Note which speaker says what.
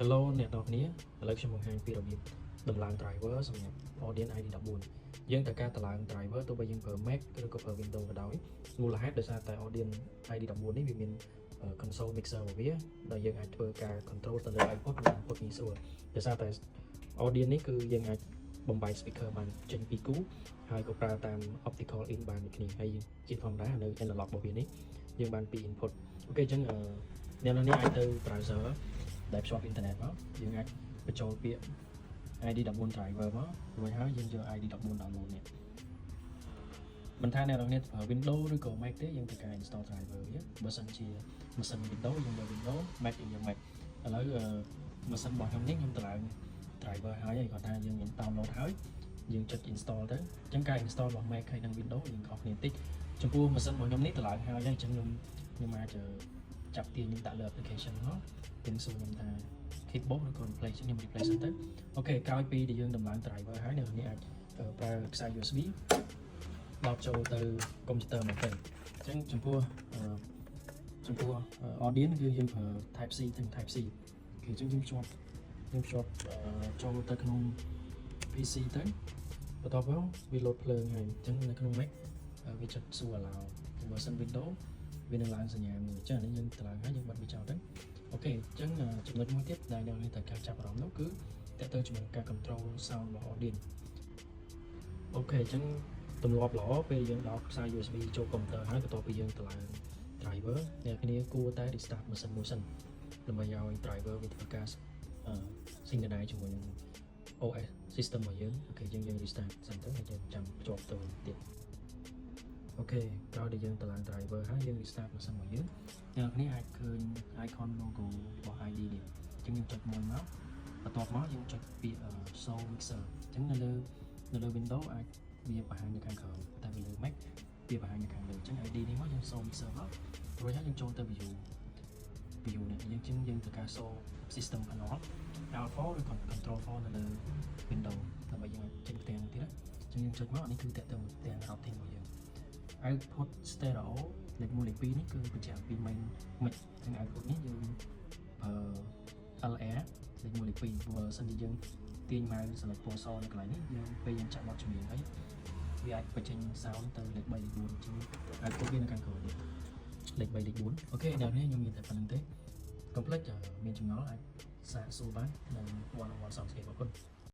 Speaker 1: Hello អ្នកទាំងគ្នាឥឡូវខ្ញុំបង្ហាញពីរបៀបដំឡើង driver សម្រាប់ Audience ID14 យើងត្រូវការតម្ឡើង driver ទោះបីយើងប្រើ Mac ឬក៏ប្រើ Windows ក៏ដោយមូលហេតុដោយសារតែ Audience ID14 នេះវាមាន console mixer របស់វាដែលយើងអាចធ្វើការ control ទៅលើ output និង input ងាយស្រួលដោយសារតែ Audience នេះគឺយើងអាចបំបែក speaker បានចេញពីគូហើយក៏ប្រើតាម optical in បានដូចគ្នាហើយជាធម្មតានៅ analog របស់វានេះយើងបានពី input អូខេអញ្ចឹងអ្នកនរនេះអាចទៅ browser ដែលភ្ជាប់អ៊ីនធឺណិតមកយើងអាចបញ្ចូលពាក្យ ID14 driver មករួចហើយយើងយក ID14 download នេះមិនថាអ្នកនរគ្នាប្រើ Windows ឬក៏ Mac ទេយើងត្រូវការ install driver វាបើសិនជាម៉ាស៊ីន Windows យើងយក Windows Mac យើងយក Mac ឥឡូវម៉ាស៊ីនរបស់ខ្ញុំនេះខ្ញុំតម្លើង driver ហើយគាត់ថាយើងមាន download ហើយយើងចុច install ទៅអញ្ចឹងការ install របស់ Mac ហើយនិង Windows យើងខុសគ្នាតិចចំពោះម៉ាស៊ីនរបស់ខ្ញុំនេះតម្លើងហើយអញ្ចឹងខ្ញុំអាចចាប់ទាញខ្ញុំដាក់លើ application មកខ្ញុំសួរខ្ញុំថា keyboard ឬក៏ replace ខ្ញុំ replace ទៅអូខេក្រោយពីដែលយើងដំឡើង driver ហើយអ្នកនេះអាចប្រើខ្សែ USB បោកចូលទៅកុំព្យូទ័រមកទៅអញ្ចឹងចំពោះ audience គឺយើងប្រើ type C ទៅ type C គឺអញ្ចឹងយើងភ្ជាប់ចូលទៅក្នុង PC ទៅបន្ទាប់មកវា load ភ្លើងហើយអញ្ចឹងនៅក្នុង Mac វាចុចសួរ allow បើសិន Windows វានឹងឡើងសញ្ញាមួយអញ្ចឹងនេះយើងតម្លើងហើយយើងបិទវាចោលទៅអូខេអញ្ចឹងចំណុចមួយទៀតដែលអ្នកនេះត្រូវការចាប់អារម្មណ៍នោះគឺតើទៅជាមួយការ control sound របស់ audience អូខេអញ្ចឹងទម្លាប់ល្អពេលយើងដោតខ្សែ USB ចូលកុំព្យូទ័រហើយបន្ទាប់ពីយើងតម្លើង driver អ្នកគ្នាគួរតែ restart ម៉ាស៊ីនមួយសិនដើម្បីឲ្យ driver វាធ្វើការsynchronize ជាមួយនឹង OS system របស់យើងអូខេយើង restart សិនទៅហើយយើងចាំភ្ជាប់ទៅទៀតអូខេក្រោយដែលយើងតម្លើង driver ហើយយើង restart ម៉ាស៊ីនរបស់យើងអ្នកគ្នាអាចឃើញ icon logo របស់ ID នេះអញ្ចឹងយើងចុចមួយមកបន្ទាប់មកយើងចុចពាក្យ show mixer អញ្ចឹងនៅលើ Windows អាចវាបង្ហាញនៅខាងក្រោមតែនៅលើ Mac វាបង្ហាញនៅខាងលើអញ្ចឹង ID នេះមកយើង show mixer មករួចហើយយើងចូលទៅ view នេះយើងត្រូវការ show system panel Alt4 ឬ Control 4នៅលើ Windows ដើម្បីយើងចេញផ្ទាំងទៀតអញ្ចឹងយើងចុចមកនេះគឺតើទៅផ្ទាំង routing របស់យើង output stereo លេខ1លេខ2នេះគឺបញ្ជាក់ពី main mic ទាំង output នេះយើងLR លេខ1លេខ2ព្រោះបើសិនជាយើងទាញ mouse select ពណ៌សនៅកន្លែងនេះយើងពេលយើងចាក់បទចម្រៀងហើយវាអាចបញ្ចេញ sound ទៅលេខ3លេខ4អញ្ចឹង output វានៅខាងក្រោយនេះលេខ3លេខ4អូខេដល់នេះខ្ញុំមានតែប៉ុណ្្នឹងទេកុំភ្លេចមានចម្ងល់អាចសាកសួរបាននៅ one on one សងស្គាល់អរគុណ